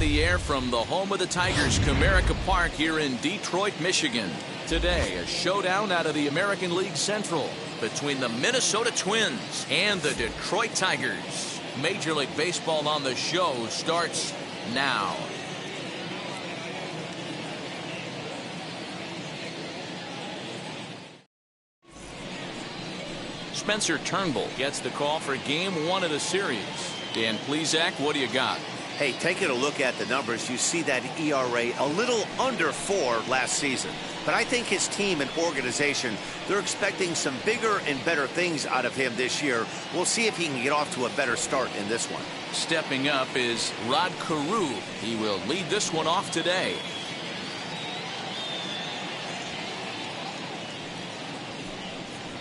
the air from the home of the Tigers, Comerica Park here in Detroit, Michigan. Today, a showdown out of the American League Central between the Minnesota Twins and the Detroit Tigers. Major League Baseball on the show starts now. Spencer Turnbull gets the call for game one of the series. Dan Plesac, what do you got? Hey, taking a look at the numbers, you see that ERA a little under 4 last season. But I think his team and organization, they're expecting some bigger and better things out of him this year. We'll see if he can get off to a better start in this one. Stepping up is Rod Carew. He will lead this one off today.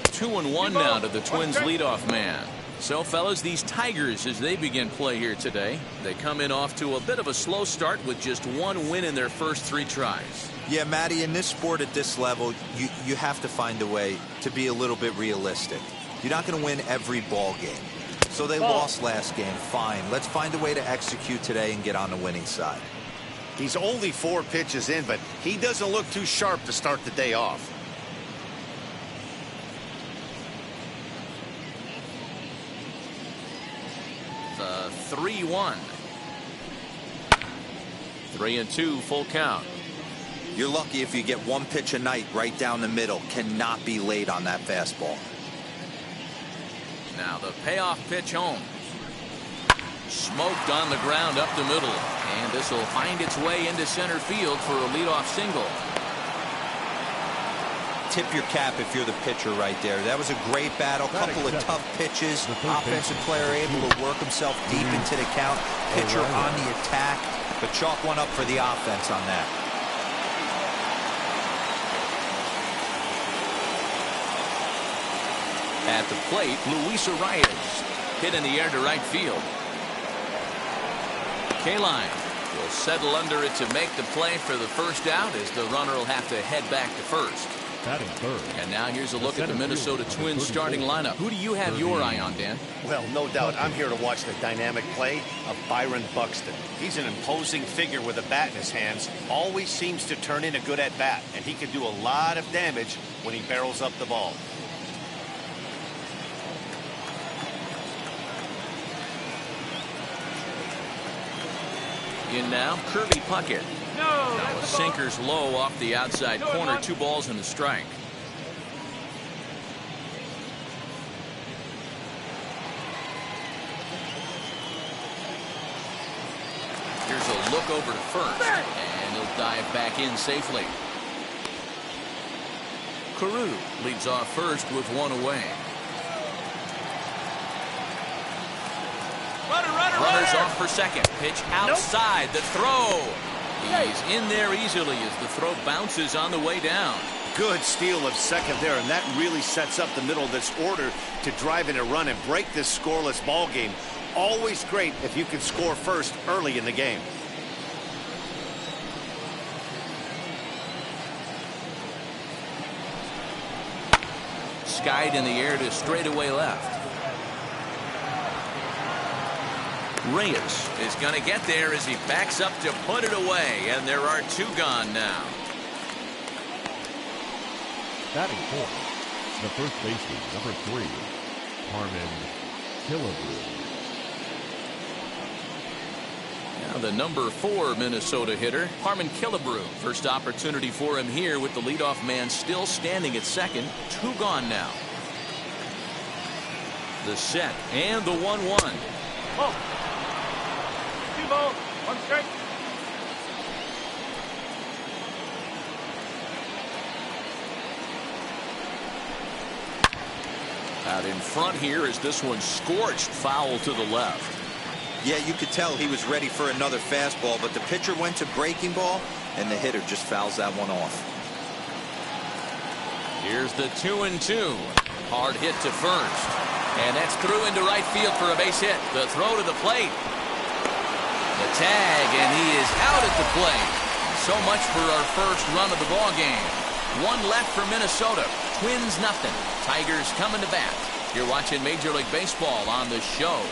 Two and one now to the Twins leadoff man. So, fellas, these Tigers, as they begin play here today, they come in off to a bit of a slow start with just one win in their first 3 tries. Yeah, Matty, in this sport at this level, you have to find a way to be a little bit realistic. You're not going to win every ball game. So they lost last game. Fine. Let's find a way to execute today and get on the winning side. He's only 4 pitches in, but he doesn't look too sharp to start the day off. The 3-1. 3-2 full count. You're lucky if you get 1 pitch a night right down the middle. Cannot be late on that fastball. Now the payoff pitch home. Smoked on the ground up the middle. And this will find its way into center field for a leadoff single. Tip your cap if you're the pitcher right there. That was a great battle. Couple of tough pitches. Offensive player able to work himself deep into the count. Pitcher on the attack. But chalk one up for the offense on that. At the plate, Luis Arias hit in the air to right field. Kaline will settle under it to make the play for the first out as the runner will have to head back to first. And now here's a look at the Minnesota Twins starting lineup. Who do you have your eye on, Dan? Well, no doubt I'm here to watch the dynamic play of Byron Buxton. He's an imposing figure with a bat in his hands. Always seems to turn in a good at bat, and he can do a lot of damage when he barrels up the ball. In now, Kirby Puckett. Now a sinker's low off the outside corner. 2 balls and a strike. Here's a look over to first. And he'll dive back in safely. Carew leads off first with 1 away. Runners off for second. Pitch outside. The throw. He's in there easily as the throw bounces on the way down. Good steal of second there, and that really sets up the middle of this order to drive in a run and break this scoreless ball game. Always great if you can score first early in the game. Skied in the air to straightaway left. Reyes is going to get there as he backs up to put it away, and there are 2 gone now. Batting fourth, the first baseman, number 3, Harmon Killebrew. Now the number 4 Minnesota hitter, Harmon Killebrew. First opportunity for him here with the leadoff man still standing at second. 2 gone now. The set and the 1-1. Oh. 2 balls, 1 strike. Out in front here is this one scorched foul to the left. Yeah, you could tell he was ready for another fastball, but the pitcher went to breaking ball, and the hitter just fouls that one off. Here's the 2-2. Hard hit to first. And that's through into right field for a base hit. The throw to the plate. The tag, and he is out at the plate. So much for our first run of the ball game. 1 left for Minnesota. Twins nothing. Tigers coming to bat. You're watching Major League Baseball on the show.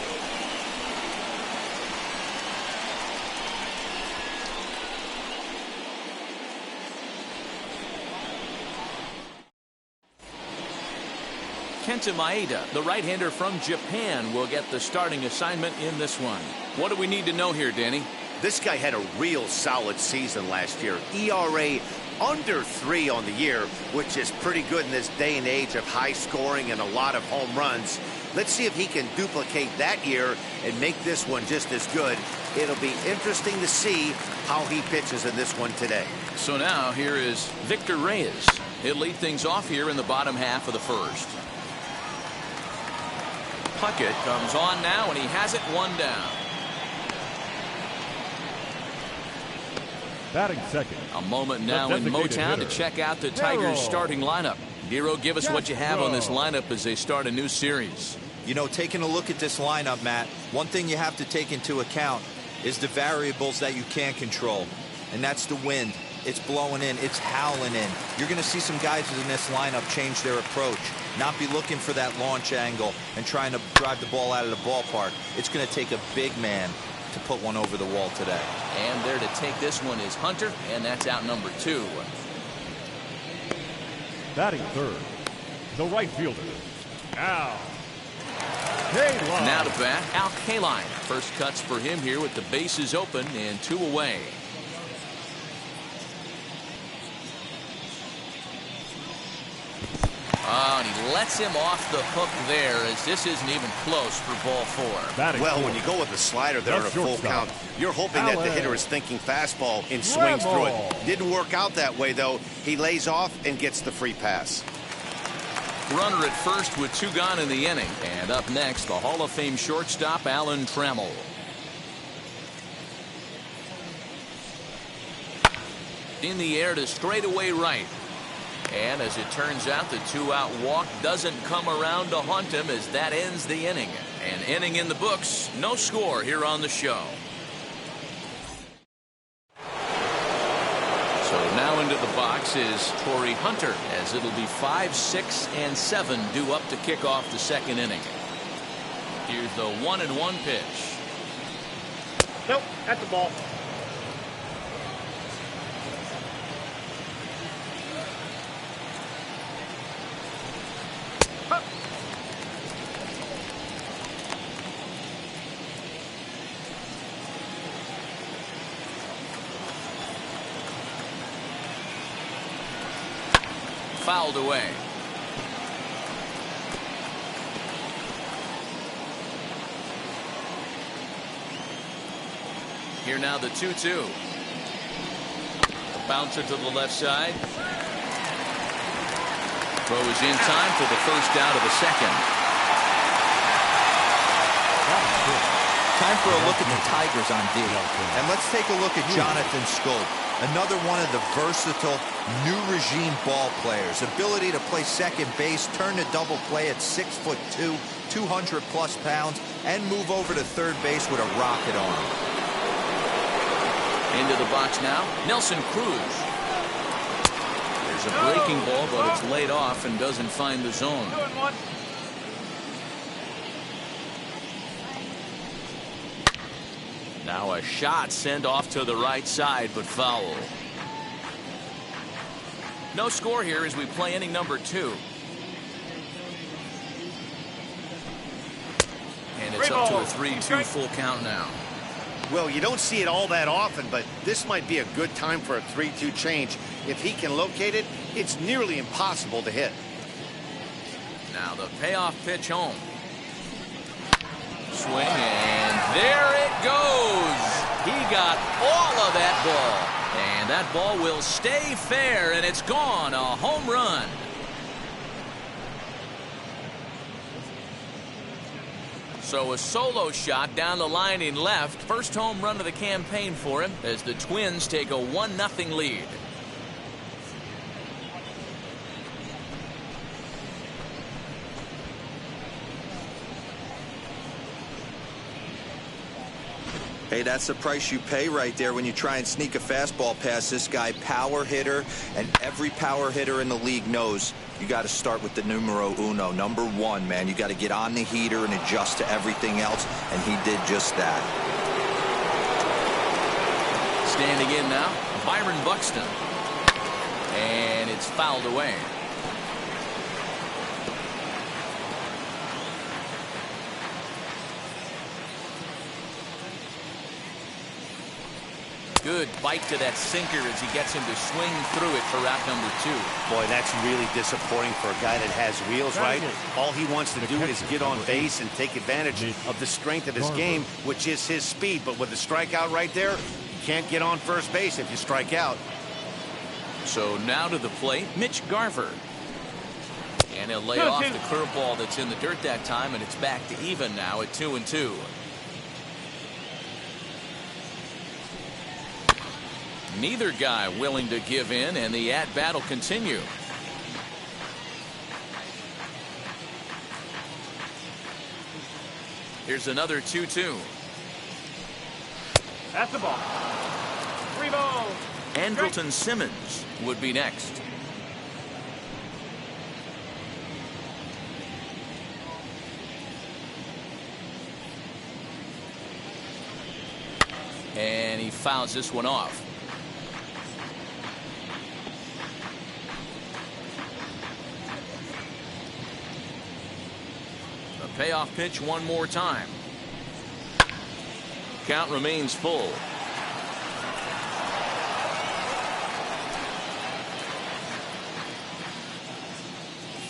Kenta Maeda, the right-hander from Japan, will get the starting assignment in this one. What do we need to know here, Danny? This guy had a real solid season last year. ERA under 3 on the year, which is pretty good in this day and age of high scoring and a lot of home runs. Let's see if he can duplicate that year and make this one just as good. It'll be interesting to see how he pitches in this one today. So now here is Victor Reyes. He'll lead things off here in the bottom half of the first. Puckett comes on now, and he has it 1 down. Batting second. A moment now in Motown to check out the Tigers starting lineup. Giro, give us what you have on this lineup as they start a new series. You know, taking a look at this lineup, Matt, one thing you have to take into account is the variables that you can't control, and that's the wind. It's blowing in, it's howling in. You're going to see some guys in this lineup change their approach, not be looking for that launch angle and trying to drive the ball out of the ballpark. It's going to take a big man to put one over the wall today. And there to take this one is Hunter, and that's out number 2. Batting third, the right fielder, Al Kaline. Now to bat, Al Kaline. First cuts for him here with the bases open and 2 away. Oh, and he lets him off the hook there, as this isn't even close for ball 4. Well, when you go with the slider there at a full count, you're hoping that the hitter is thinking fastball and swings through it. Didn't work out that way, though. He lays off and gets the free pass. Runner at first with 2 gone in the inning. And up next, the Hall of Fame shortstop, Alan Trammell. In the air to straightaway right. And as it turns out, the 2-out walk doesn't come around to haunt him, as that ends the inning. An inning in the books, no score here on the show. So now into the box is Torrey Hunter, as it'll be 5, 6, and 7 due up to kick off the second inning. Here's the 1-1 pitch. Nope, that's the ball. Fouled away. Here now the 2-2. A bouncer to the left side. Throw is in time for the first out of the second. Time for a look at the Tigers on D. And let's take a look at Jonathan Schoop. Another one of the versatile new regime ball players. Ability to play second base, turn to double play at 6'2", 200+ pounds, and move over to third base with a rocket arm. Into the box now, Nelson Cruz. There's a breaking ball, but it's laid off and doesn't find the zone. Now a shot sent off to the right side, but foul. No score here as we play inning number 2. And it's up to a 3-2 full count now. Well, you don't see it all that often, but this might be a good time for a 3-2 change. If he can locate it, it's nearly impossible to hit. Now the payoff pitch home. Swing, and there it goes. He got all of that ball. And that ball will stay fair, and it's gone. A home run. So a solo shot down the line in left. First home run of the campaign for him as the Twins take a 1-0 lead. Hey, that's the price you pay right there when you try and sneak a fastball past this guy. Power hitter, and every power hitter in the league knows you got to start with the numero uno, number 1, man. You got to get on the heater and adjust to everything else, and he did just that. Standing in now, Byron Buxton. And it's fouled away. Good bite to that sinker as he gets him to swing through it for out number 2. Boy, that's really disappointing for a guy that has wheels, right? All he wants to do is get on base and take advantage of the strength of his game, which is his speed. But with the strikeout right there, you can't get on first base if you strike out. So now to the plate, Mitch Garver. And he'll lay off the curveball that's in the dirt that time, and it's back to even now at 2-2. Neither guy willing to give in, and the at-bat will continue. Here's another 2-2. That's the ball. 3 balls. Andrelton Simmons would be next. And he fouls this one off. A payoff pitch one more time. Count remains full.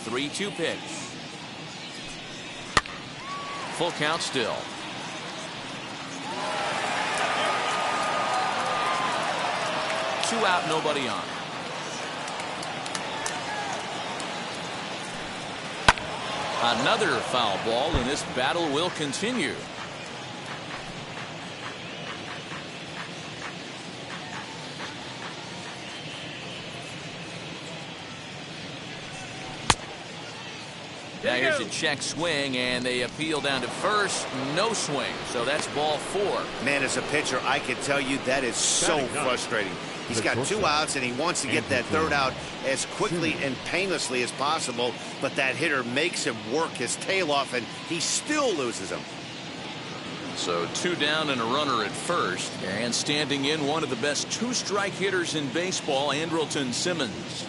Three-two pitch. Full count still. Two out, nobody on. Another foul ball, and this battle will continue. Now here's a check swing, and they appeal down to first. No swing, so that's ball 4. Man, as a pitcher, I can tell you that is so frustrating. He's got 2 outs, and he wants to get that 3rd out as quickly and painlessly as possible, but that hitter makes him work his tail off, and he still loses him. So 2 down and a runner at first, and standing in one of the best 2-strike hitters in baseball, Andrelton Simmons.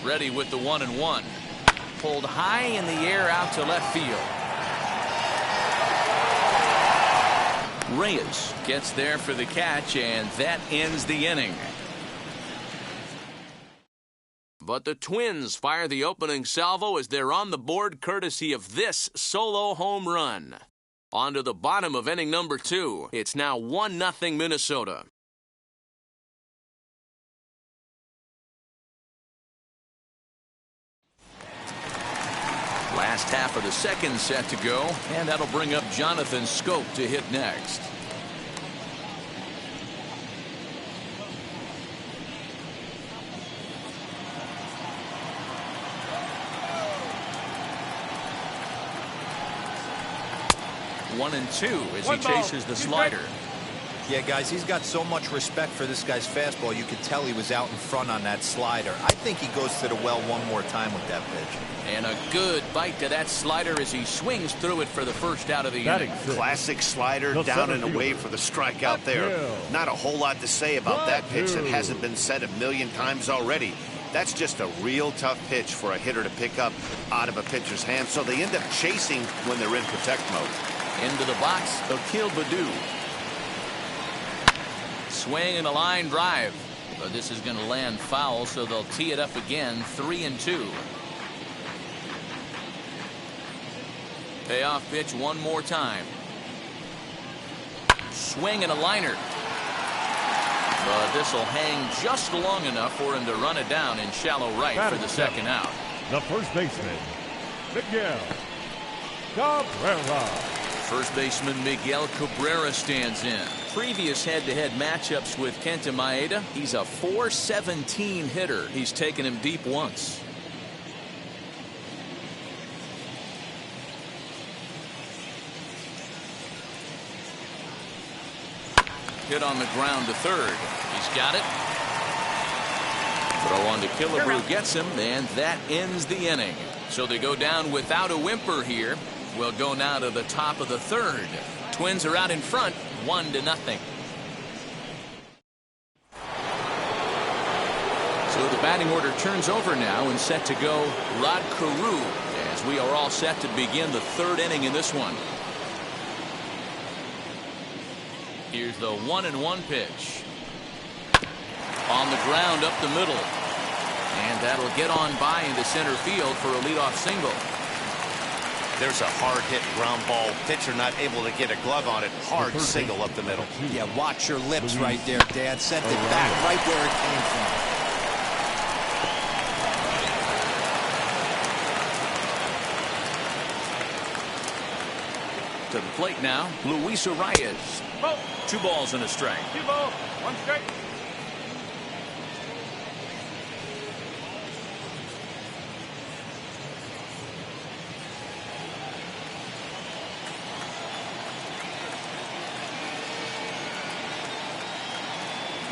Ready with the 1-1. Pulled high in the air out to left field. Reyes gets there for the catch, and that ends the inning. But the Twins fire the opening salvo as they're on the board courtesy of this solo home run. On to the bottom of inning number 2. It's now 1-0 Minnesota. Last half of the second set to go, and that'll bring up Jonathan Scope to hit next. One and two as he chases the slider. Yeah, guys, he's got so much respect for this guy's fastball. You could tell he was out in front on that slider. I think he goes to the well one more time with that pitch. And a good bite to that slider as he swings through it for the first out of the inning. Classic slider, down and away for the strikeout there. Not a whole lot to say about that pitch that hasn't been said a million times already. That's just a real tough pitch for a hitter to pick up out of a pitcher's hand, so they end up chasing when they're in protect mode. Into the box, Akil Baddoo. Swing and a line drive. But this is going to land foul, so they'll tee it up again, 3-2. Payoff pitch one more time. Swing and a liner. But this will hang just long enough for him to run it down in shallow right for the second out. The first baseman, Miguel Cabrera. First baseman Miguel Cabrera stands in. Previous head-to-head matchups with Kenta Maeda, he's a .417 hitter. He's taken him deep once. Hit on the ground to third. He's got it. Throw on to Killebrew gets him, and that ends the inning. So they go down without a whimper here. We'll go now to the top of the third. Twins are out in front, 1-0. So the batting order turns over now and set to go Rod Carew as we are all set to begin the third inning in this one. Here's the 1-1 pitch. On the ground up the middle. And that'll get on by into center field for a leadoff single. There's a hard hit ground ball. Pitcher not able to get a glove on it. Hard single up the middle. Yeah, watch your lips right there, Dad. Sent it back right where it came from. To the plate now, Luis Arias. 2 balls and a strike. 2 balls, 1 strike.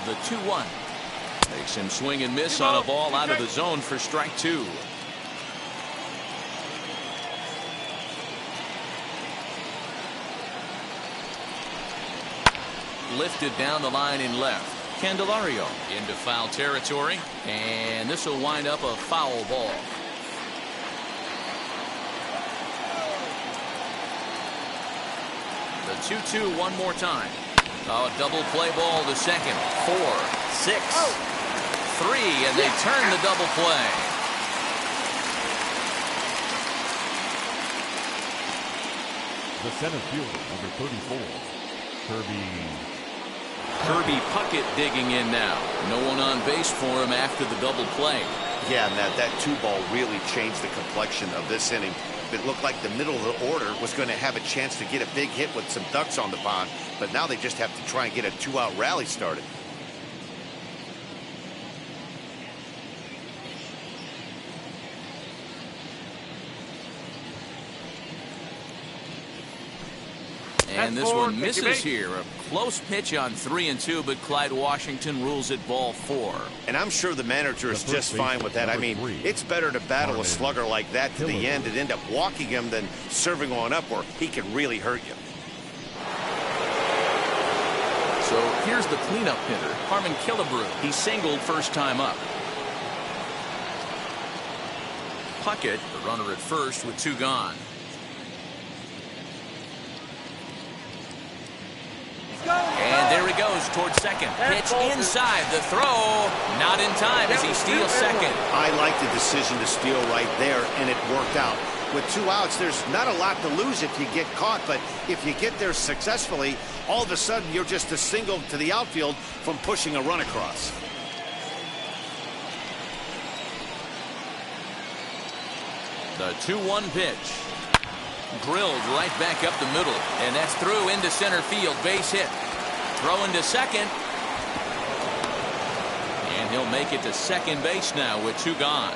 The 2-1 makes him swing and miss on a ball out of the zone for strike 2. Lifted down the line in left. Candelario into foul territory, and this will wind up a foul ball. The 2-2 one more time. Oh, double play ball to second. 4, 6, 3, and they turn the double play. The center fielder, number 34, Kirby Puckett digging in now. No one on base for him after the double play. Yeah, Matt, that 2-ball really changed the complexion of this inning. It looked like the middle of the order was going to have a chance to get a big hit with some ducks on the pond, but now they just have to try and get a 2-out rally started. And this one misses here. A close pitch on 3-2, but Clyde Washington rules it ball 4. And I'm sure the manager is just fine with that. I mean, it's better to battle a slugger like that to the end and end up walking him than serving on up where he can really hurt you. So here's the cleanup hitter, Harmon Killebrew. He singled first time up. Puckett, the runner at first with 2 gone. And there he goes towards second. Pitch inside. The throw not in time as he steals second. I like the decision to steal right there, and it worked out. With 2 outs, there's not a lot to lose if you get caught, but if you get there successfully, all of a sudden you're just a single to the outfield from pushing a run across. The 2-1 pitch. Drilled right back up the middle, and that's through into center field. Base hit. Throw into second. And he'll make it to second base now with 2 gone.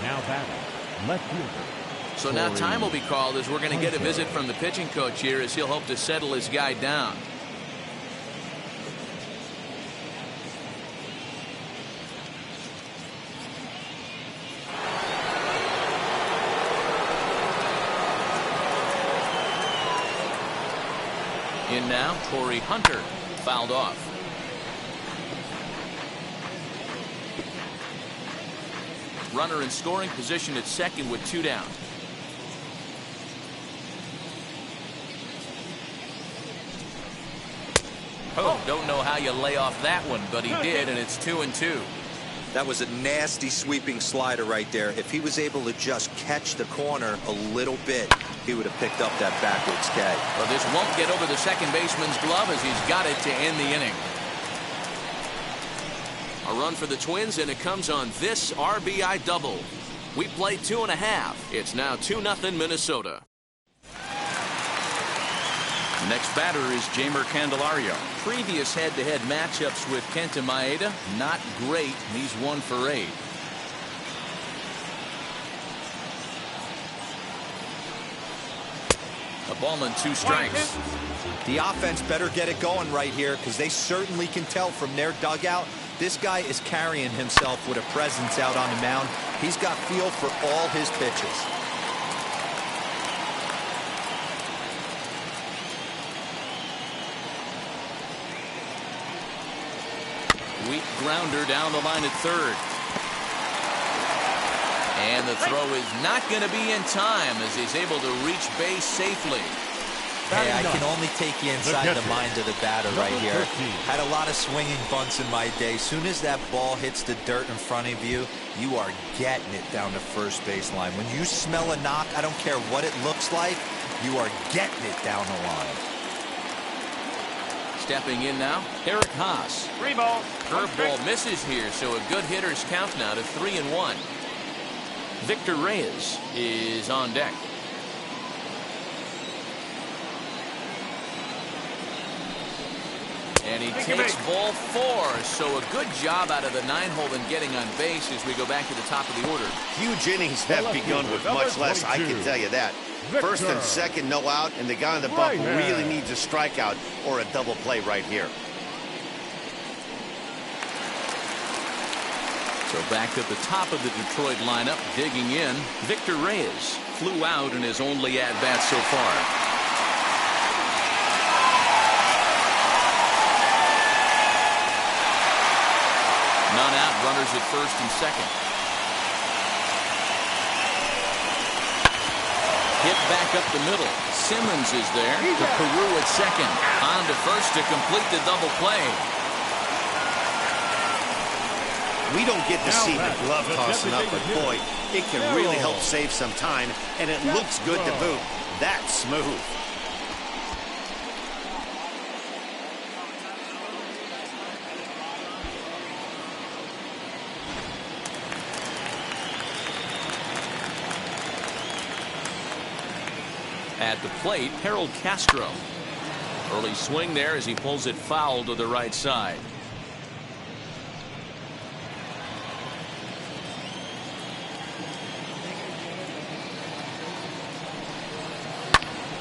now batting, left fielder. So now time will be called as we're going to get a visit from the pitching coach here as he'll hope to settle his guy down. In now, Torrey Hunter, fouled off. Runner in scoring position at second with 2 down. Oh, don't know how you lay off that one, but he did, and it's 2-2. That was a nasty sweeping slider right there. If he was able to just catch the corner a little bit, he would have picked up that backwards K. Well, this won't get over the second baseman's glove as he's got it to end the inning. A run for the Twins, and it comes on this RBI double. We played 2.5. It's now 2-0 Minnesota. Next batter is Jeimer Candelario. Previous head-to-head matchups with Kenta Maeda, not great. He's 1 for 8. A ball and 2 strikes. The offense better get it going right here because they certainly can tell from their dugout this guy is carrying himself with a presence out on the mound. He's got feel for all his pitches. Weak grounder down the line at third. And the throw is not going to be in time as he's able to reach base safely. Hey, I can only take you inside the mind of the batter right here. Had a lot of swinging bunts in my day. Soon as that ball hits the dirt in front of you, you are getting it down the first base line. When you smell a knock, I don't care what it looks like, you are getting it down the line. Stepping in now, Eric Haas. 3 balls. Curveball misses here, so a good hitter's count now to 3-1. Victor Reyes is on deck. And he takes ball 4, so a good job out of the 9-hole in getting on base as we go back to the top of the order. Huge innings have begun with much less, I can tell you that. First and second, no out, and the guy on the bump really needs a strikeout or a double play right here. So back at the top of the Detroit lineup, digging in, Victor Reyes flew out in his only at-bat so far. None out, runners at first and second. Hit back up the middle. Simmons is there to Peru at second. On to first to complete the double play. We don't get to see the glove tossing up, but boy, it can really help save some time, and it looks good to boot. That's smooth. At the plate, Harold Castro. Early swing there as he pulls it foul to the right side.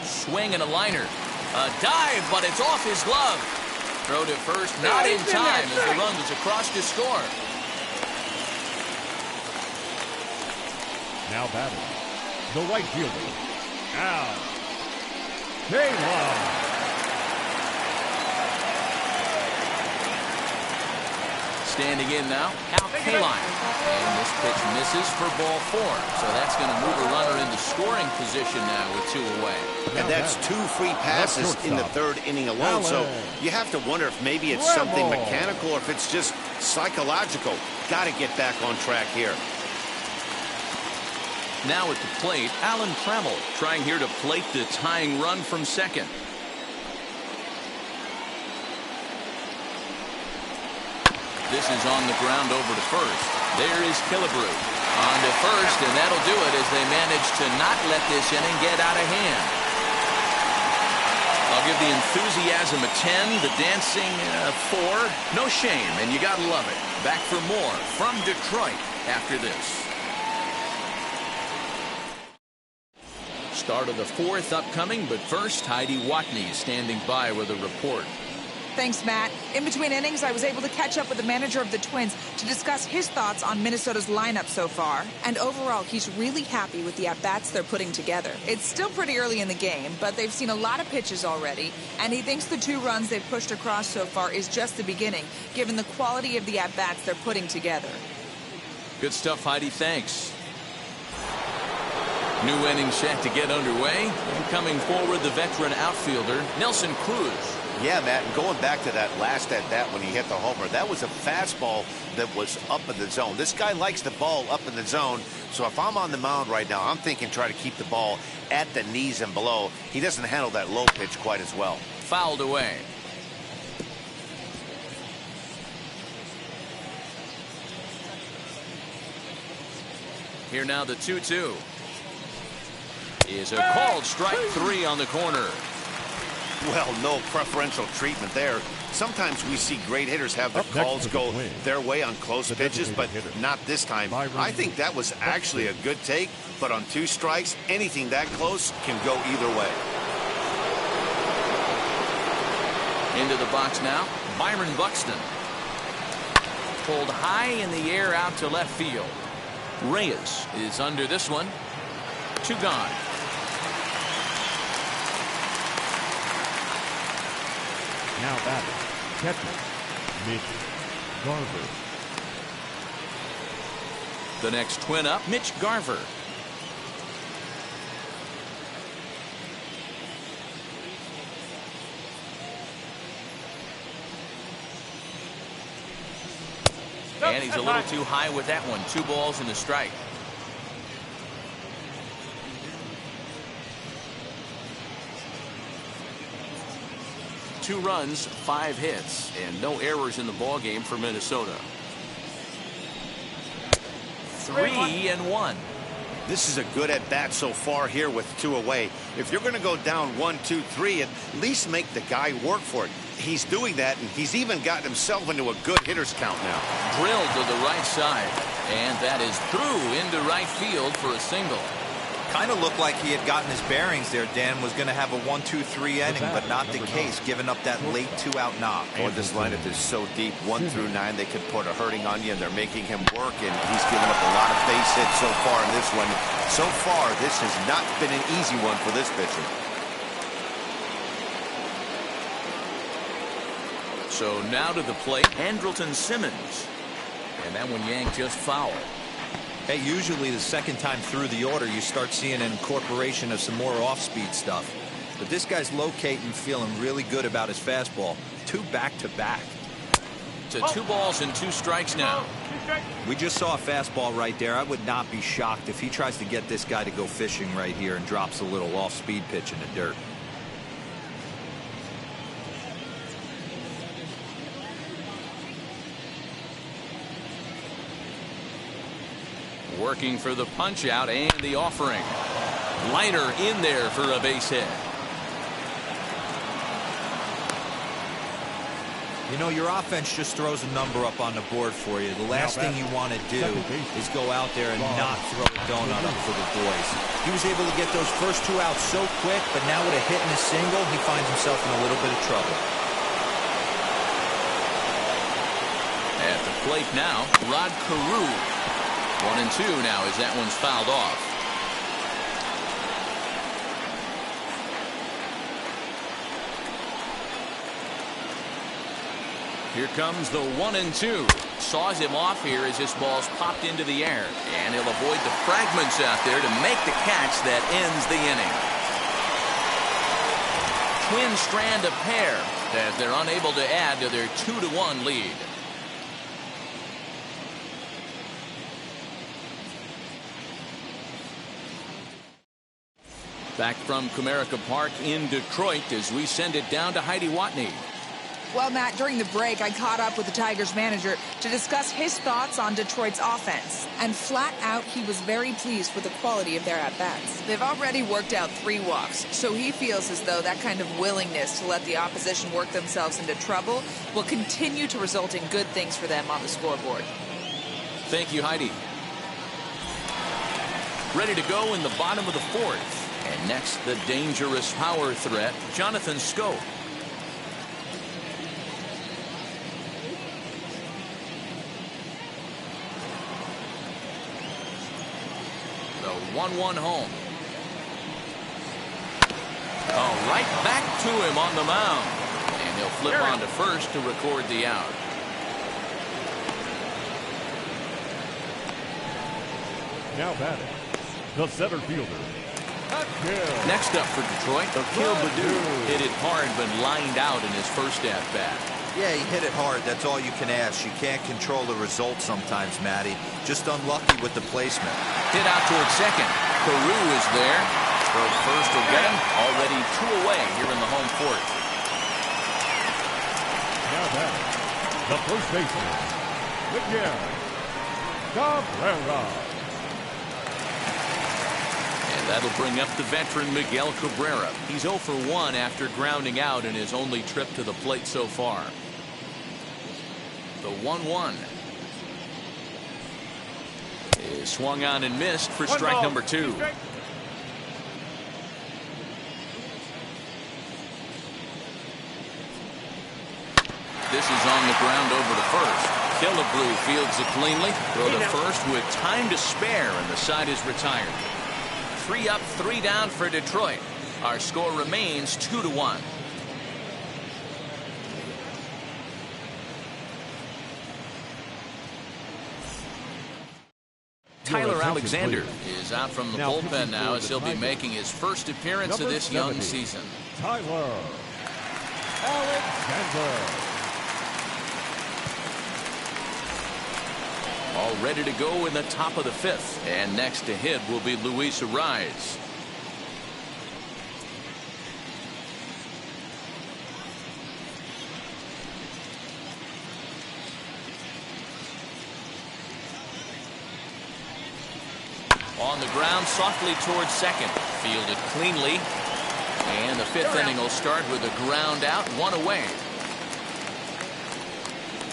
Swing and a liner. A dive, but it's off his glove. Throw to first, not in time as the run is across to score. Now batting, the right fielder, Al Kaline. Standing in now, Al Kaline. And this pitch misses for ball 4. So that's going to move a runner into scoring position now with 2 away. And that's 2 free passes in the 3rd inning alone. So you have to wonder if maybe it's something mechanical or if it's just psychological. Got to get back on track here. Now at the plate, Alan Trammell trying here to plate the tying run from second. This is on the ground over to first. There is Killebrew on to first, and that'll do it as they manage to not let this inning get out of hand. I'll give the enthusiasm a 10, the dancing a 4. No shame, and you gotta love it. Back for more from Detroit after this. Start of the 4th upcoming, but first, Heidi Watney standing by with a report. Thanks, Matt. In between innings, I was able to catch up with the manager of the Twins to discuss his thoughts on Minnesota's lineup so far. And overall, he's really happy with the at-bats they're putting together. It's still pretty early in the game, but they've seen a lot of pitches already, and he thinks the 2 runs they've pushed across so far is just the beginning, given the quality of the at-bats they're putting together. Good stuff, Heidi. Thanks. New inning set to get underway. And coming forward, the veteran outfielder, Nelson Cruz. Yeah, Matt, and going back to that last at-bat when he hit the homer, that was a fastball that was up in the zone. This guy likes the ball up in the zone, so if I'm on the mound right now, I'm thinking try to keep the ball at the knees and below. He doesn't handle that low pitch quite as well. Fouled away. Here now the 2-2. Is a called strike 3 on the corner. Well, no preferential treatment there. Sometimes we see great hitters have their calls go their way on close pitches, but not this time. I think that was actually a good take, but on 2 strikes, anything that close can go either way. Into the box now, Byron Buxton. Pulled high in the air out to left field. Reyes is under this one. 2 gone. Now batting, catcher, Mitch Garver. The next twin up, Mitch Garver. And he's a little too high with that one. 2 balls and a strike. Two runs, 5 hits, and no errors in the ball game for Minnesota. 3-1. This is a good at bat so far here with 2 away. If you're going to go down 1, 2, 3, at least make the guy work for it. He's doing that, and he's even gotten himself into a good hitter's count now. Drilled to the right side, and that is through into right field for a single. Kind of looked like he had gotten his bearings there. Dan was going to have a 1-2-3 inning, but not the case, giving up that late 2-out knock. Boy, this lineup is so deep, 1 through 9, they could put a hurting on you, and they're making him work, and he's given up a lot of base hits so far in this one. So far, this has not been an easy one for this pitcher. So now to the plate, Andrelton Simmons. And that one yanked just foul. Hey, usually the second time through the order, you start seeing an incorporation of some more off-speed stuff. But this guy's locating, feeling really good about his fastball. 2 back-to-back. To 2 balls and 2 strikes now. We just saw a fastball right there. I would not be shocked if he tries to get this guy to go fishing right here and drops a little off-speed pitch in the dirt. Working for the punch out and the offering. Liner in there for a base hit. You know, your offense just throws a number up on the board for you. The last thing you want to do is go out there and not throw a donut up for the boys. He was able to get those first 2 outs so quick, but now with a hit and a single, he finds himself in a little bit of trouble. At the plate now, Rod Carew. 1-2 now as that one's fouled off. Here comes the 1-2. Saws him off here as this ball's popped into the air. And he'll avoid the fragments out there to make the catch that ends the inning. Twins strand a pair as they're unable to add to their 2-1 lead. Back from Comerica Park in Detroit as we send it down to Heidi Watney. Well, Matt, during the break, I caught up with the Tigers manager to discuss his thoughts on Detroit's offense. And flat out, he was very pleased with the quality of their at-bats. They've already worked out 3 walks, so he feels as though that kind of willingness to let the opposition work themselves into trouble will continue to result in good things for them on the scoreboard. Thank you, Heidi. Ready to go in the bottom of the 4th. And next, the dangerous power threat, Jonathan Schoop. The 1-1 home. Oh, right back to him on the mound. And he'll flip on to first to record the out. Now batting, the center fielder. Next up for Detroit, Akil Baddoo hit it hard but lined out in his first at-bat. Yeah, he hit it hard. That's all you can ask. You can't control the result sometimes, Matty. Just unlucky with the placement. Hit out towards second. Carew is there. Throw first will get him. Already 2 away here in the home 4th. Now batting, the first baseman, Miguel Cabrera. That'll bring up the veteran Miguel Cabrera. He's 0 for 1 after grounding out in his only trip to the plate so far. The 1-1 is swung on and missed for strike number 2. This is on the ground over to first. Killebrew fields it cleanly. Throw to first with time to spare, and the side is retired. 3 up, 3 down for Detroit. Our score remains 2-1. Tyler Alexander is out from the bullpen now as he'll be making his first appearance of this young season. Tyler Alexander. All ready to go in the top of the 5th. And next to hit will be Luis Ariz. On the ground softly towards second. Fielded cleanly. And the 5th inning will start with a ground out, 1 away.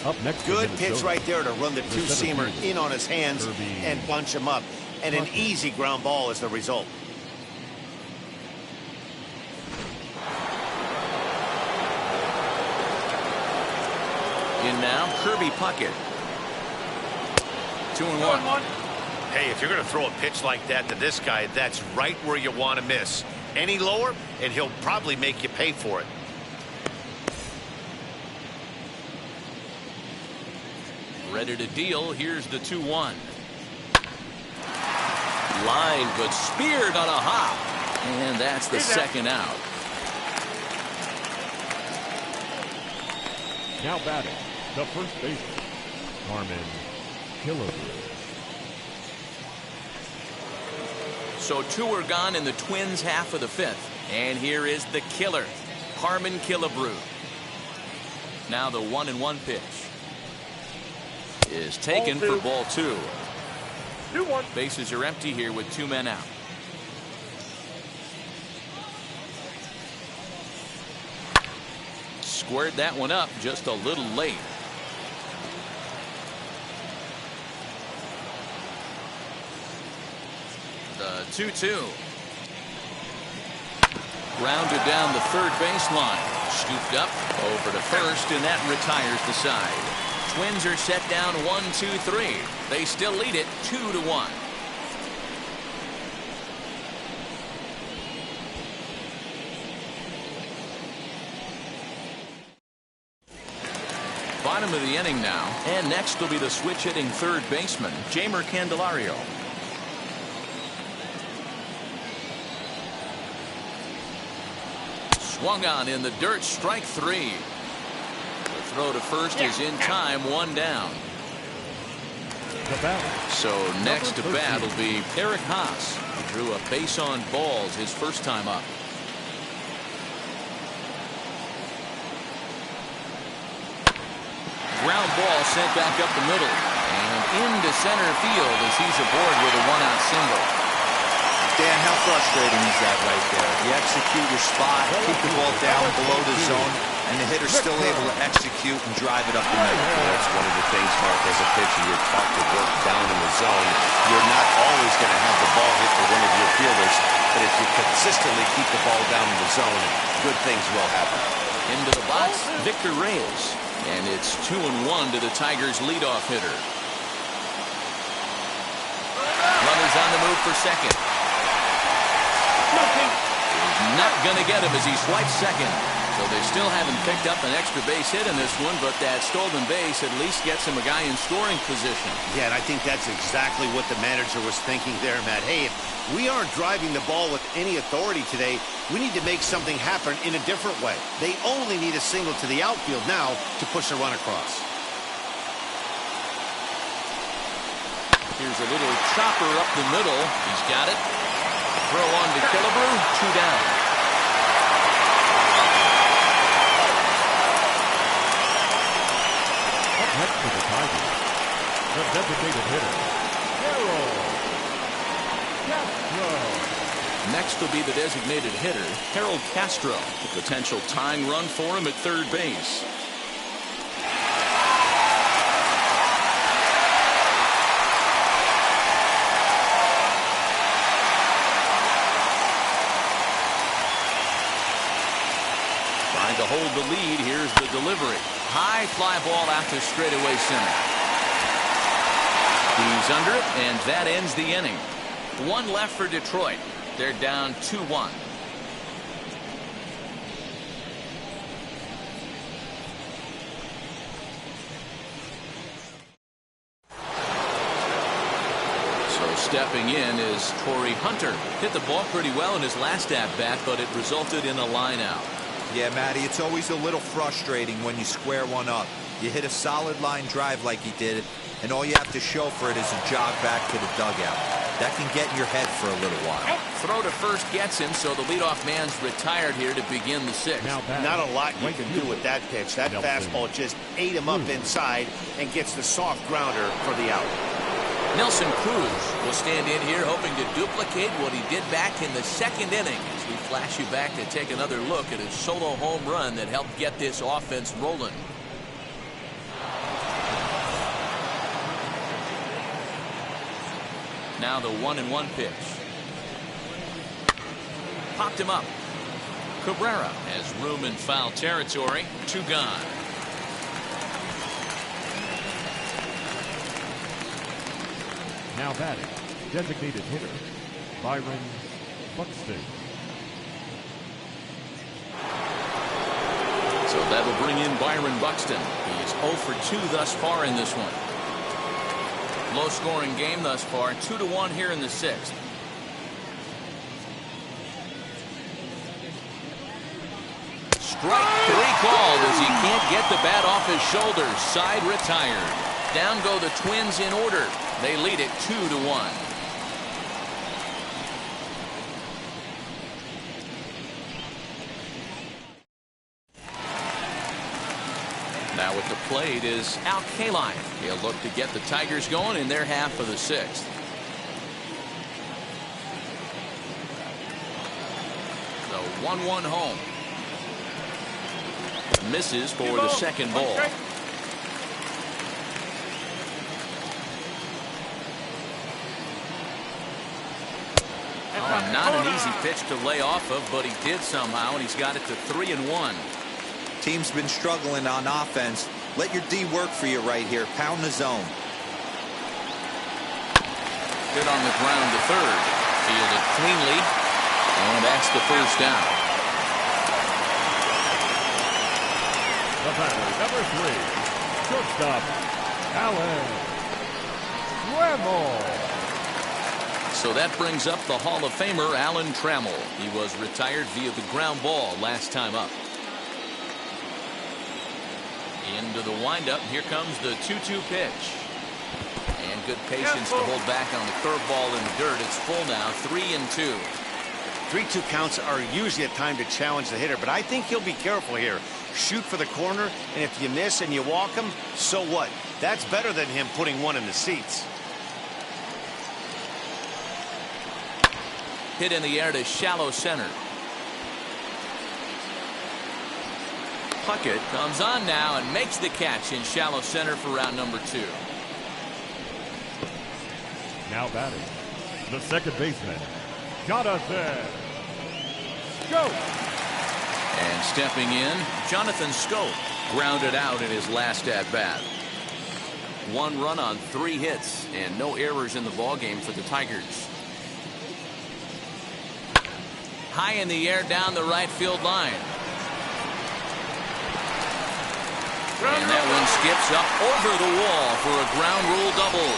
Up next, good pitch right there to run the two-seamer in on his hands and bunch him up. And an easy ground ball is the result. In now, Kirby Puckett. 2-1. Hey, if you're going to throw a pitch like that to this guy, that's right where you want to miss. Any lower, and he'll probably make you pay for it. Ready to deal. Here's the 2-1. Line, but speared on a hop. And that's the second out. Now batting, the first baseman, Carmen Killebrew. So 2 are gone in the Twins' half of the 5th. And here is the killer, Carmen Killebrew. Now the 1-1 pitch is taken for ball 2. 2-1. Bases are empty here with 2 men out. Squared that one up just a little late. The 2-2. Grounded down the third baseline. Scooped up over to first, and that retires the side. Twins are set down 1-2-3. They still lead it 2-1. Bottom of the inning now, and next will be the switch hitting third baseman, Jeimer Candelario. Swung on in the dirt, strike 3. The throw to first is in time, 1 down. So next to bat will be Eric Haas. He drew a base on balls his first time up. Ground ball sent back up the middle and into center field as he's aboard with a 1-out single. Dan, how frustrating is that right there? You execute your spot, keep the ball down below the zone, and the hitter's still able to execute and drive it up the middle. That's one of the things, Mark, as a pitcher, you're taught to work down in the zone. You're not always going to have the ball hit for one of your fielders, but if you consistently keep the ball down in the zone, good things will happen. Into the box, Victor Reyes. And it's 2-1 to the Tigers' leadoff hitter. Runners on the move for second. He's not going to get him as he swipes second. So they still haven't picked up an extra base hit in this one, but that stolen base at least gets him a guy in scoring position. Yeah, and I think that's exactly what the manager was thinking there, Matt. Hey, if we aren't driving the ball with any authority today, we need to make something happen in a different way. They only need a single to the outfield now to push a run across. Here's a little chopper up the middle. He's got it. Throw on to Killebrew. 2 down. Next to the Tigers, the designated hitter, Harold Castro. Next will be the designated hitter, Harold Castro. A potential tying run for him at third base. Trying to hold the lead. Here's the delivery. High fly ball out to straightaway center. He's under it, and that ends the inning. 1 left for Detroit. They're down 2-1. So stepping in is Torrey Hunter. Hit the ball pretty well in his last at-bat, but it resulted in a line out. Yeah, Matty, it's always a little frustrating when you square one up. You hit a solid line drive like he did, and all you have to show for it is a jog back to the dugout. That can get in your head for a little while. Throw to first gets him, so the leadoff man's retired here to begin the sixth. Not a lot you can do with that pitch. That fastball just ate him up inside and gets the soft grounder for the out. Nelson Cruz will stand in here hoping to duplicate what he did back in the second inning as we flash you back to take another look at his solo home run that helped get this offense rolling. Now the 1-1 pitch. Popped him up. Cabrera has room in foul territory. 2 gone. Now batting, designated hitter, Byron Buxton. So that'll bring in Byron Buxton. He is 0 for 2 thus far in this one. Low scoring game thus far, 2-1 here in the sixth. Strike 3 called as he can't get the bat off his shoulders. Side retired. Down go the Twins in order. They lead it 2-1. Now at the plate is Al Kaline. He'll look to get the Tigers going in their half of the sixth. The 1-1 home. Misses for the second ball. Oh, not an easy pitch to lay off of, but he did somehow, and he's got it to 3-1. Team's been struggling on offense. Let your D work for you right here. Pound the zone. Good on the ground to third. Fielded cleanly, and that's the first down. The batter, number 3, shortstop, Alan Trammell. So that brings up the Hall of Famer Alan Trammell. He was retired via the ground ball last time up. Into the windup. Here comes the 2-2 pitch. And good patience to hold back on the curveball in the dirt. It's full now, 3-2. 3-2 counts are usually a time to challenge the hitter, but I think he'll be careful here. Shoot for the corner, and if you miss and you walk him, so what? That's better than him putting one in the seats. Hit in the air to shallow center. Puckett comes on now and makes the catch in shallow center for round number 2. Now batting, the second baseman, Jonathan Schoop. And stepping in, Jonathan Schoop grounded out in his last at bat. 1 run on 3 hits and no errors in the ballgame for the Tigers. High in the air down the right field line. And that one skips up over the wall for a ground rule double.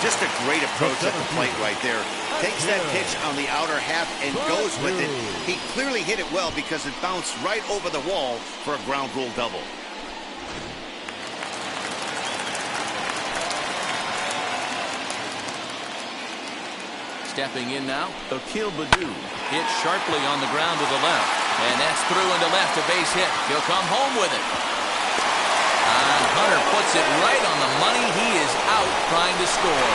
Just a great approach at the plate right there. Takes that pitch on the outer half and goes with it. He clearly hit it well because it bounced right over the wall for a ground rule double. Stepping in now, Akil Baddoo hit sharply on the ground to the left. And that's through into left, a base hit. He'll come home with it. And Hunter puts it right on the money. He is out trying to score.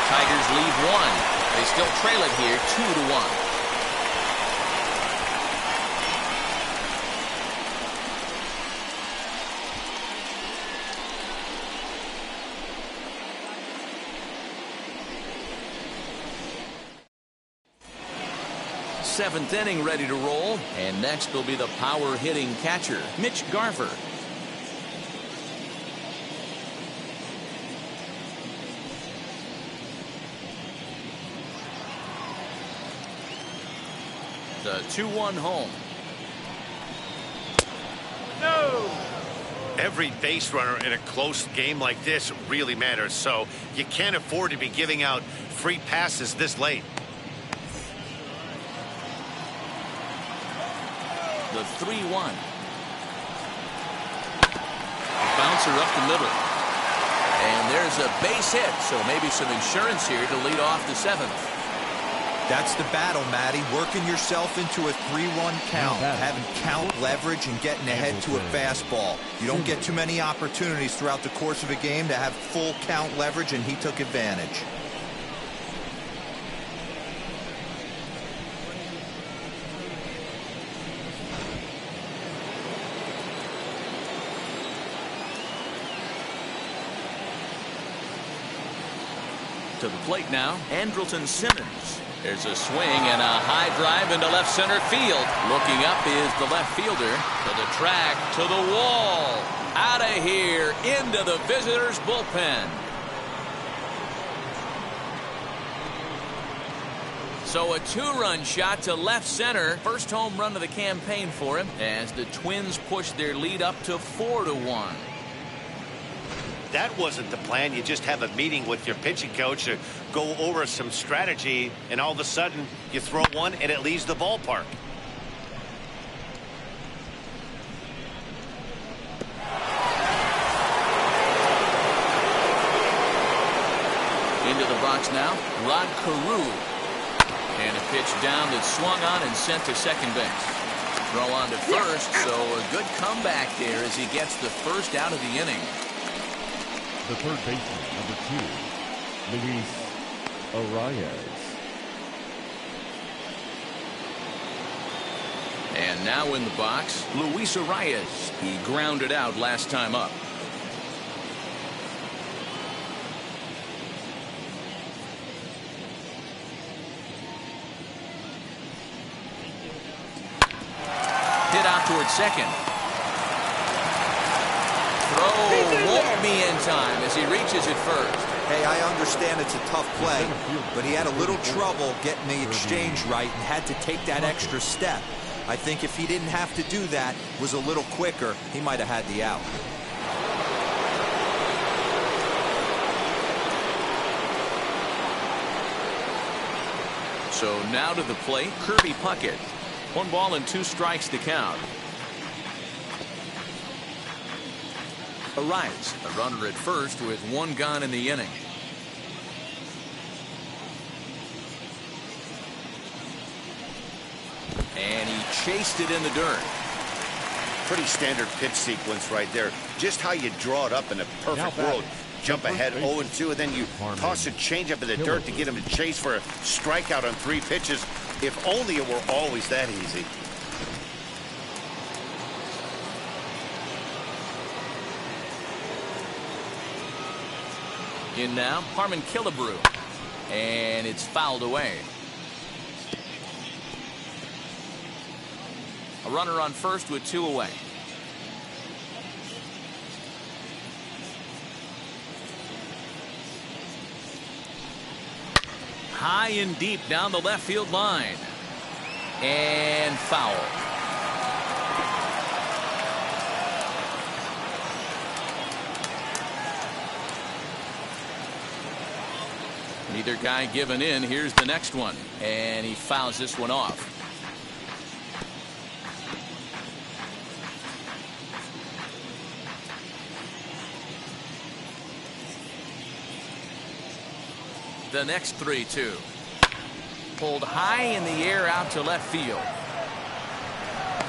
Tigers lead 1. They still trail it here 2-1. Seventh inning ready to roll, and next will be the power hitting catcher, Mitch Garver. The 2-1 home. No! Every base runner in a close game like this really matters, so you can't afford to be giving out free passes this late. The 3-1. Bouncer up the middle. And there's a base hit, so maybe some insurance here to lead off the 7th. That's the battle, Matty. Working yourself into a 3-run count, having count leverage and getting ahead to a fastball. You don't get too many opportunities throughout the course of a game to have full count leverage, and he took advantage. To the plate now, Andrelton Simmons. There's a swing and a high drive into left center field. Looking up is the left fielder. To the track, to the wall. Out of here, into the visitors' bullpen. So a 2-run shot to left center. First home run of the campaign for him as the Twins push their lead up to 4-1. That wasn't the plan. You just have a meeting with your pitching coach to go over some strategy, and all of a sudden you throw one and it leaves the ballpark. Into the box now, Rod Carew. And a pitch down that swung on and sent to second base. Throw on to first, so a good comeback there as he gets the first out of the inning. The third baseman, number 2, Luis Arias. And now in the box, Luis Arias. He grounded out last time up. Hit out towards second. Throw won't be in time as he reaches it first. Hey, I understand it's a tough play, but he had a little trouble getting the exchange right and had to take that extra step. I think if he didn't have to do that, was a little quicker, he might have had the out. So now to the plate, Kirby Puckett. 1 ball and 2 strikes to count. Arias, a runner at first with 1 gone in the inning. And he chased it in the dirt. Pretty standard pitch sequence right there. Just how you draw it up in a perfect world. Jump ahead 0-2, and then you toss a changeup in the dirt to get him to chase for a strikeout on 3 pitches. If only it were always that easy. In now, Harmon Killebrew. And it's fouled away. A runner on first with 2 away. High and deep down the left field line. And foul. Neither guy giving in. Here's the next one. And he fouls this one off. The next 3-2. Pulled high in the air out to left field.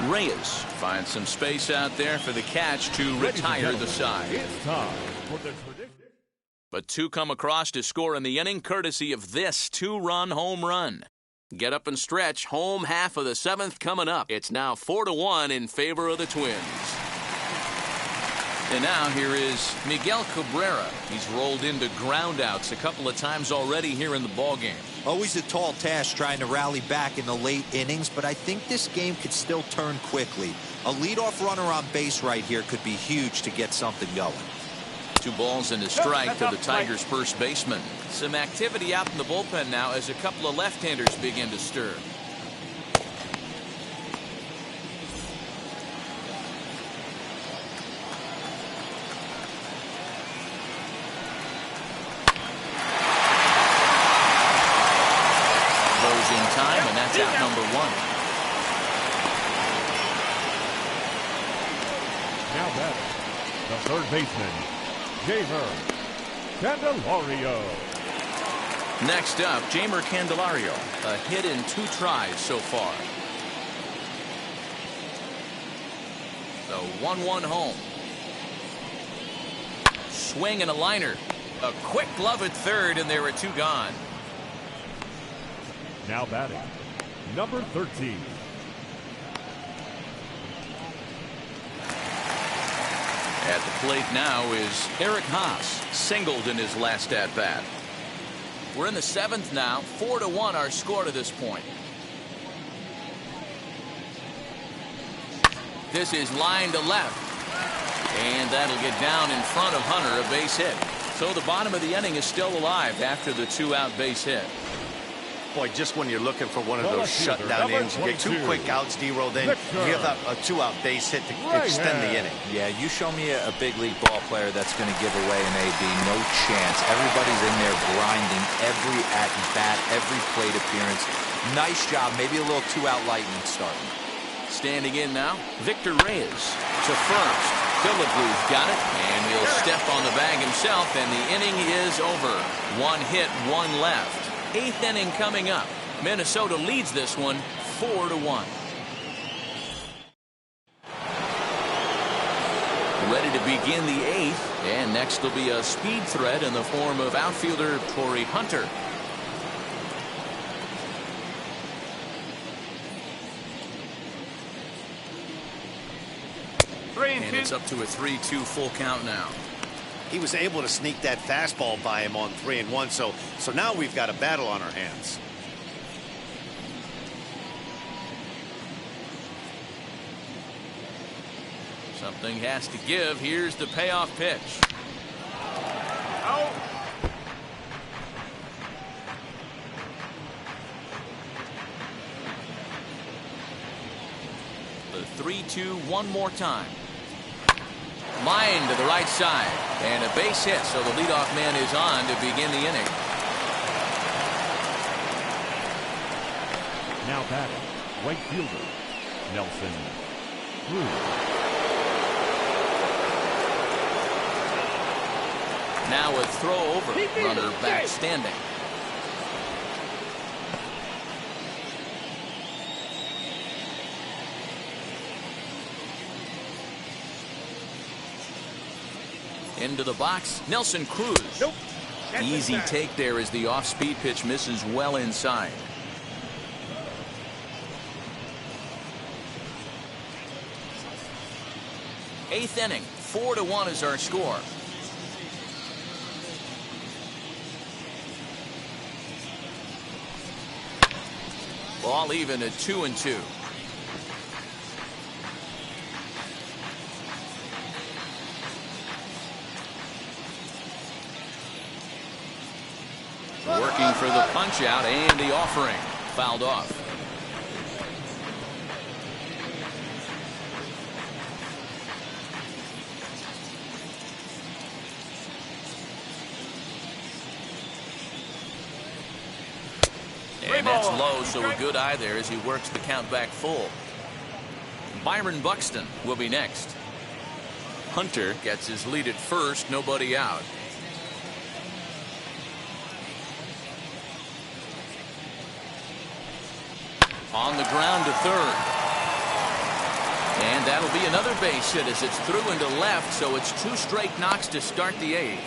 Reyes finds some space out there for the catch to retire the side. It's time for the tradition. But 2 come across to score in the inning, courtesy of this 2-run home run. Get up and stretch. Home half of the 7th coming up. It's now 4-1 in favor of the Twins. And now here is Miguel Cabrera. He's rolled into groundouts a couple of times already here in the ballgame. Always a tall task trying to rally back in the late innings, but I think this game could still turn quickly. A leadoff runner on base right here could be huge to get something going. 2 balls and a strike to the Tigers' first baseman. Some activity out in the bullpen now as a couple of left-handers begin to stir. Closing time, and that's out number 1. Now batting, the third baseman, Javer Candelario. Next up, Jamer Candelario. A hit in 2 tries so far. The 1-1 home. Swing and a liner. A quick glove at third, and there are 2 gone. Now batting, number 13. At the plate now is Eric Haas, singled in his last at-bat. We're in the 7th now, 4-1 our score to this point. This is line to left, and that'll get down in front of Hunter, a base hit. So the bottom of the inning is still alive after the 2-out base hit. Boy, just when you're looking for one of those shutdown innings, you get 2 quick outs, D-roll, then give up a 2-out base hit to extend the inning. Yeah, you show me a big league ball player that's going to give away an AB. No chance. Everybody's in there grinding every at-bat, every plate appearance. Nice job. Maybe a little 2-out lightning starting. Standing in now, Victor Reyes to first. Phillips got it, and he'll step on the bag himself, and the inning is over. 1 hit, 1 left. 8th inning coming up. Minnesota leads this one 4-1. Ready to begin the 8th, and next will be a speed threat in the form of outfielder Torrey Hunter. And it's up to a 3-2 full count now. He was able to sneak that fastball by him on 3-1, so now we've got a battle on our hands. Something has to give. Here's the payoff pitch. Out. The 3-2 one more time. Line to the right side, and a base hit, so the leadoff man is on to begin the inning. Now batting, right fielder, Nelson Cruz. Now a throw over, runner back standing. Into the box, Nelson Cruz. Nope. Easy take there as the off-speed pitch misses well inside. Eighth inning, 4-1 is our score. Ball even at 2-2. Working for the punch out, and the offering fouled off. And that's low, so a good eye there as he works the count back full. Byron Buxton will be next. Hunter gets his lead at first, nobody out. On the ground to third. And that'll be another base hit as it's through into left, so it's 2 straight knocks to start the 8th.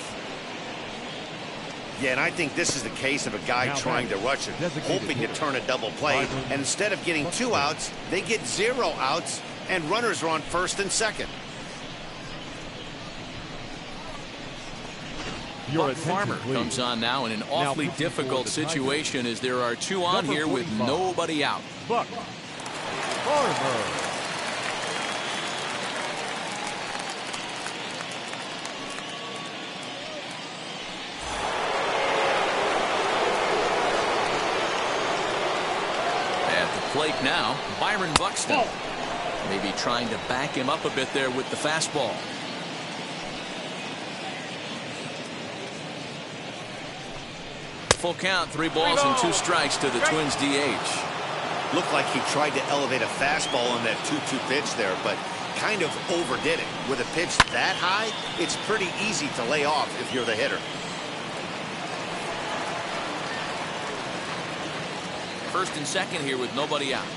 Yeah, and I think this is the case of a guy trying to rush it, hoping to turn a double play. And instead of getting 2 outs, they get 0 outs, and runners are on first and second. Buck Farmer comes on now in an awfully difficult situation as there are 2 on here with nobody out. Buck Farmer. At the plate now, Byron Buxton. Maybe trying to back him up a bit there with the fastball. Full count, 3 balls and 2 strikes to the Twins DH. Looked like he tried to elevate a fastball on that 2-2 pitch there, but kind of overdid it. With a pitch that high, it's pretty easy to lay off if you're the hitter. first and second here with nobody out.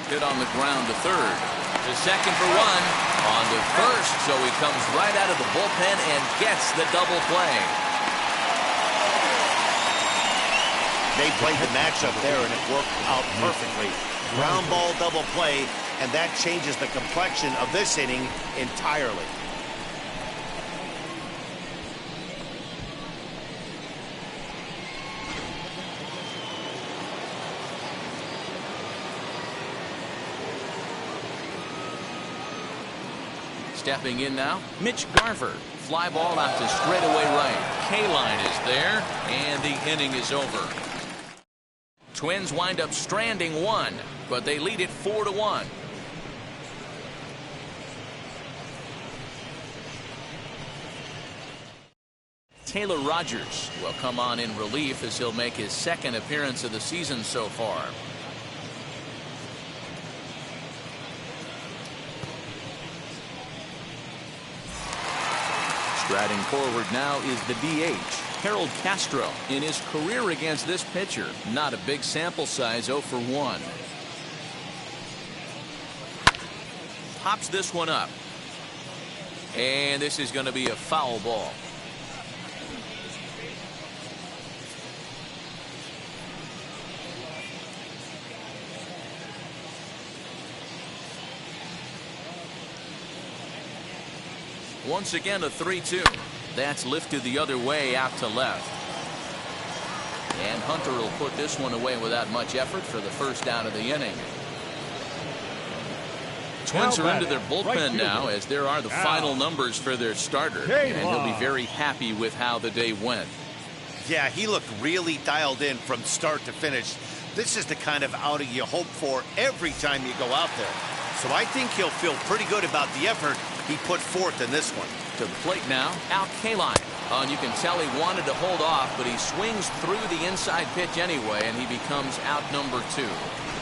Hit on the ground to third. To second for one. On to first, so he comes right out of the bullpen and gets the double play. They played the matchup there, and it worked out perfectly. Ground ball double play, and that changes the complexion of this inning entirely. Stepping in now, Mitch Garver. Fly ball out to straightaway right. K-line is there, and the inning is over. Twins wind up stranding one, but they lead it 4-1. Taylor Rogers will come on in relief as he'll make his second appearance of the season so far. Striding forward now is the DH, Harold Castro. In his career against this pitcher, not a big sample size, 0 for 1. Pops this one up. And this is going to be a foul ball. Once again, a 3-2. That's lifted the other way out to left. And Hunter will put this one away without much effort for the first out of the inning. Twins are into their bullpen now, as there are the final numbers for their starter. And he'll be very happy with how the day went. Yeah, he looked really dialed in from start to finish. This is the kind of outing you hope for every time you go out there. So I think he'll feel pretty good about the effort he put forth in this one. To the plate now, Al Kaline. And you can tell he wanted to hold off, but he swings through the inside pitch anyway, and he becomes out number 2.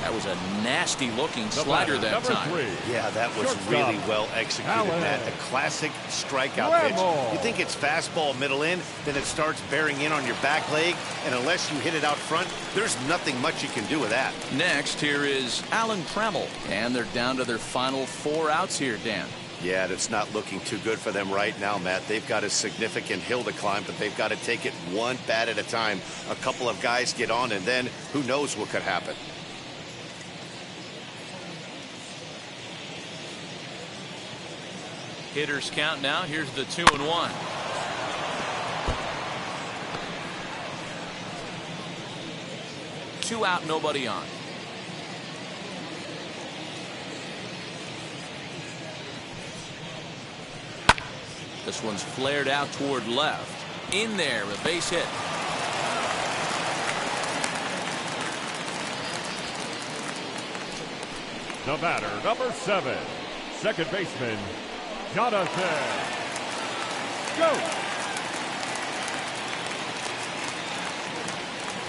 That was a nasty looking slider that time. Yeah, that was really well executed, Matt. A classic strikeout pitch. You think it's fastball middle in, then it starts bearing in on your back leg, and unless you hit it out front, there's nothing much you can do with that. Next, here is Alan Trammell, and they're down to their final 4 outs here, Dan. Yeah, that's not looking too good for them right now, Matt. They've got a significant hill to climb, but they've got to take it one bat at a time. A couple of guys get on, and then who knows what could happen. Hitters count now. Here's the 2-1. Two out, nobody on. This one's flared out toward left. In there, a base hit. The batter, number 7, second baseman, Jonathan. Go!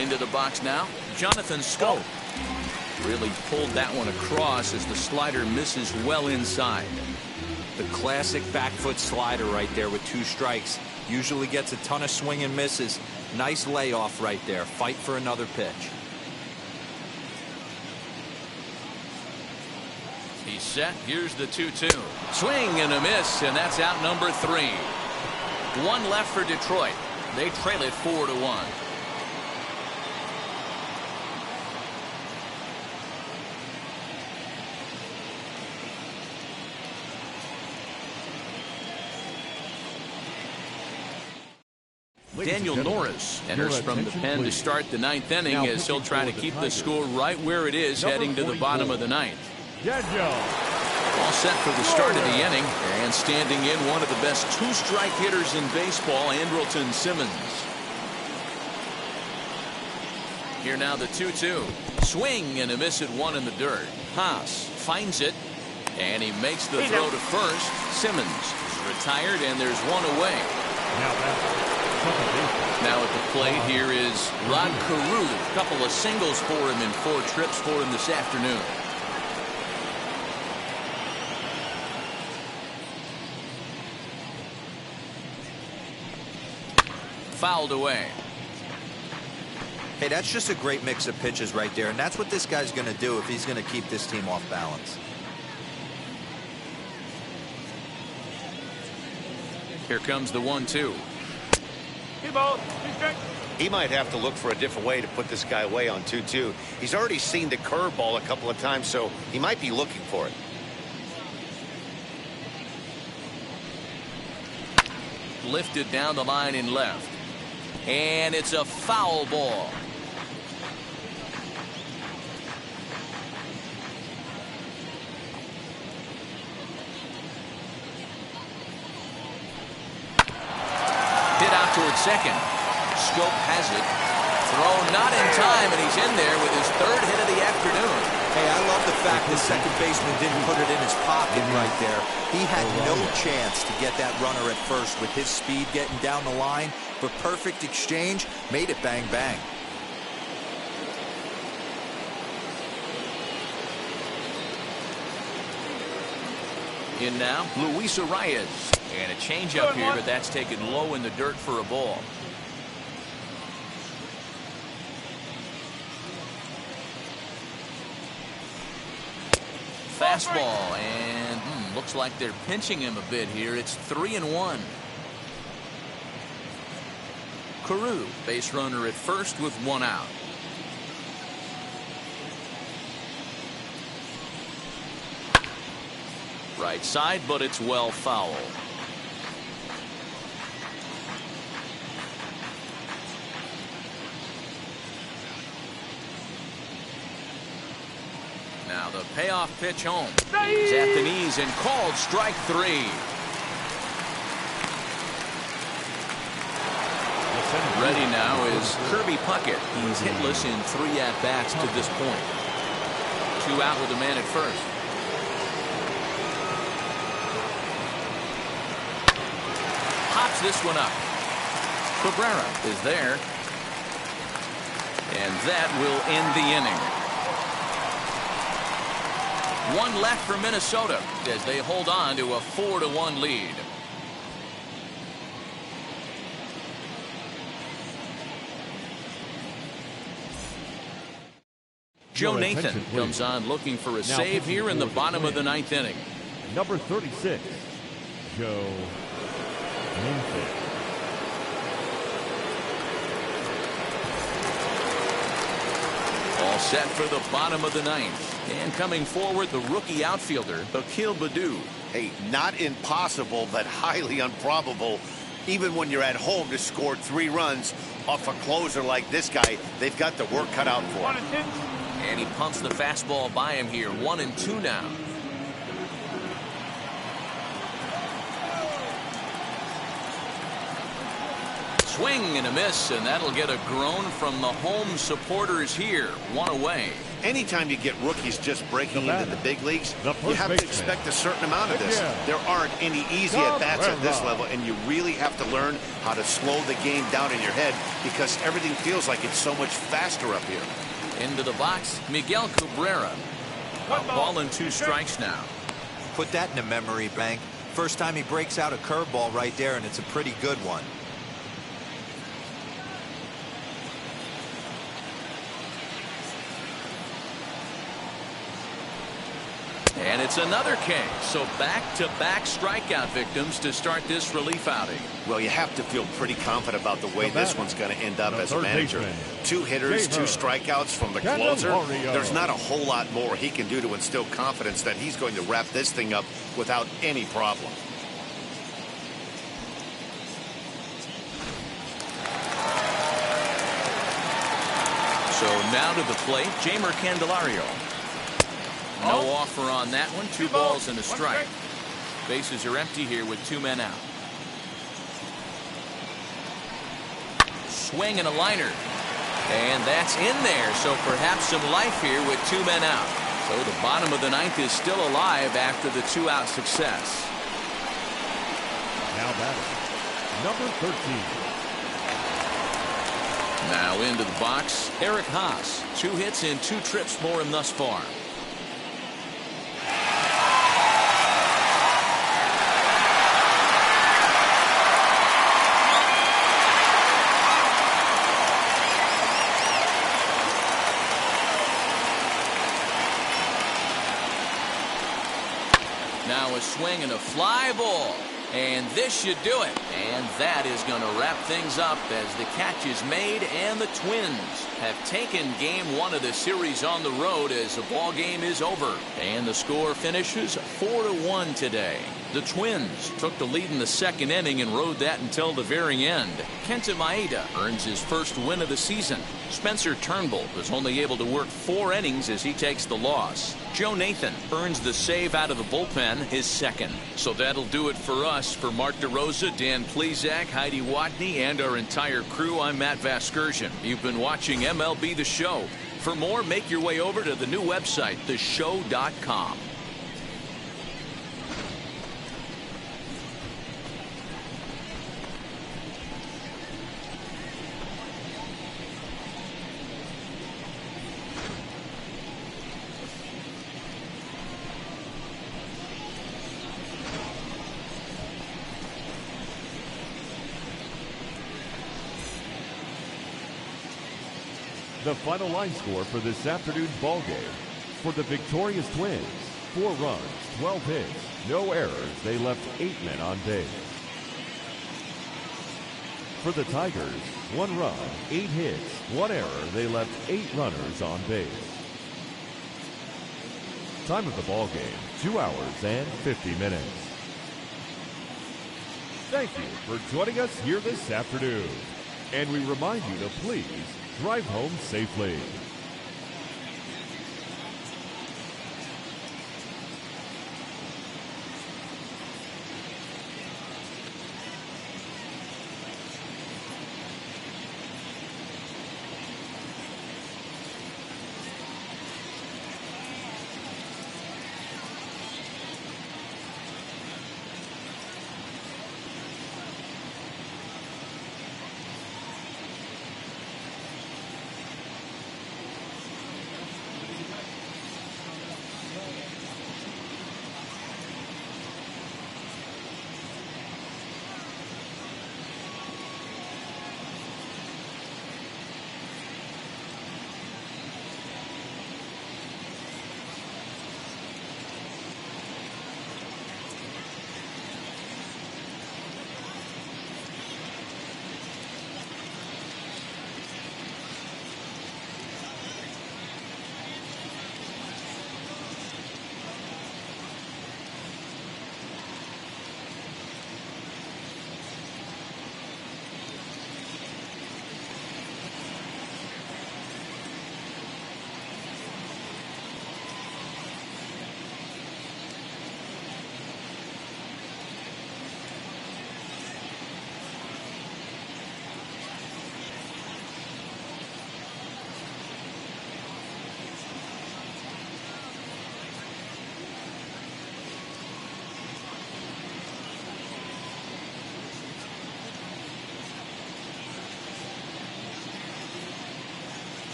Into the box now, Jonathan Scope. Really pulled that one across as the slider misses well inside. The classic back foot slider right there with 2 strikes. Usually gets a ton of swing and misses. Nice layoff right there. Fight for another pitch. He's set. Here's the 2-2. Swing and a miss, and that's out number 3. 1 left for Detroit. They trail it 4-1. Daniel Norris enters from the pen to start the 9th inning as he'll try to keep the score right where it is heading to the bottom of the 9th. All set for the start of the inning, and standing in one of the best 2-strike hitters in baseball, Andrelton Simmons. Here now the 2-2. Swing and a miss at 1 in the dirt. Haas finds it, and he makes the throw to first. Simmons is retired, and there's 1 away. Now at the plate here is Rod Carew. A couple of singles for him in 4 trips for him this afternoon. fouled away. Hey, that's just a great mix of pitches right there, and that's what this guy's going to do if he's going to keep this team off balance. Here comes the 1-2. He might have to look for a different way to put this guy away on 2-2. He's already seen the curveball a couple of times, so he might be looking for it. Lifted down the line in left. And it's a foul ball. Hit out towards second. Scope has it. Throw not in time, and he's in there with his third hit of the afternoon. Hey, I love the fact the second baseman didn't put it in his pocket right there. He had no chance to get that runner at first with his speed getting down the line, but perfect exchange made it bang bang. In now, Luis Arias. And a changeup here, but that's taken low in the dirt for a ball. Fastball, and looks like they're pinching him a bit here. It's 3-1. Carew, base runner at first with one out. Right side, but it's well foul. Now the payoff pitch home. He's at the knees and called strike three. Ready now is Kirby Puckett. He's hitless in 3 at-bats to this point. 2 out with a man at first. Pops this one up. Cabrera is there. And that will end the inning. 1 left for Minnesota as they hold on to a 4-1 lead. Joe Nathan comes on looking for a save here in the bottom of the 9th inning. Number 36, Joe Nathan. All set for the bottom of the 9th. And coming forward, the rookie outfielder, Akil Baddoo. Hey, not impossible, but highly improbable. Even when you're at home to score 3 runs off a closer like this guy, they've got the work cut out for him. And he pumps the fastball by him here. 1-2 now. Swing and a miss, and that'll get a groan from the home supporters here. 1 away. Anytime you get rookies just breaking into the big leagues, you have to expect a certain amount of this. There aren't any easy at-bats at this level, and you really have to learn how to slow the game down in your head because everything feels like it's so much faster up here. Into the box, Miguel Cabrera. A ball and 2 strikes now. Put that in a memory bank. First time he breaks out a curveball right there, and it's a pretty good one. And it's another K. So back-to-back strikeout victims to start this relief outing. Well, you have to feel pretty confident about the way this one's going to end up as a manager. 2 hitters, 2 strikeouts from the closer. There's not a whole lot more he can do to instill confidence that he's going to wrap this thing up without any problem. So now to the plate, Jeimer Candelario. No offer on that one. 2 balls and a strike. Bases are empty here with 2 men out. Swing and a liner. And that's in there. So perhaps some life here with 2 men out. So the bottom of the 9th is still alive after the 2-out success. Now batting, number 13. Now into the box, Eric Haas. 2 hits and 2 trips for him thus far. Now a swing and a fly ball. And this should do it. And that is going to wrap things up as the catch is made, and the Twins have taken game 1 of the series on the road as the ball game is over. And the score finishes 4-1 today. The Twins took the lead in the second inning and rode that until the very end. Kenta Maeda earns his first win of the season. Spencer Turnbull was only able to work 4 innings as he takes the loss. Joe Nathan earns the save out of the bullpen, his second. So that'll do it for us. For Mark DeRosa, Dan Plezak, Heidi Watney, and our entire crew, I'm Matt Vasgersian. You've been watching MLB The Show. For more, make your way over to the new website, theshow.com. The final line score for this afternoon's ball game. For the victorious Twins, 4 runs, 12 hits, no errors. They left 8 men on base. For the Tigers, 1 run, 8 hits, 1 error. They left 8 runners on base. Time of the ball game, 2 hours and 50 minutes. Thank you for joining us here this afternoon. And we remind you to please drive home safely.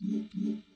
you.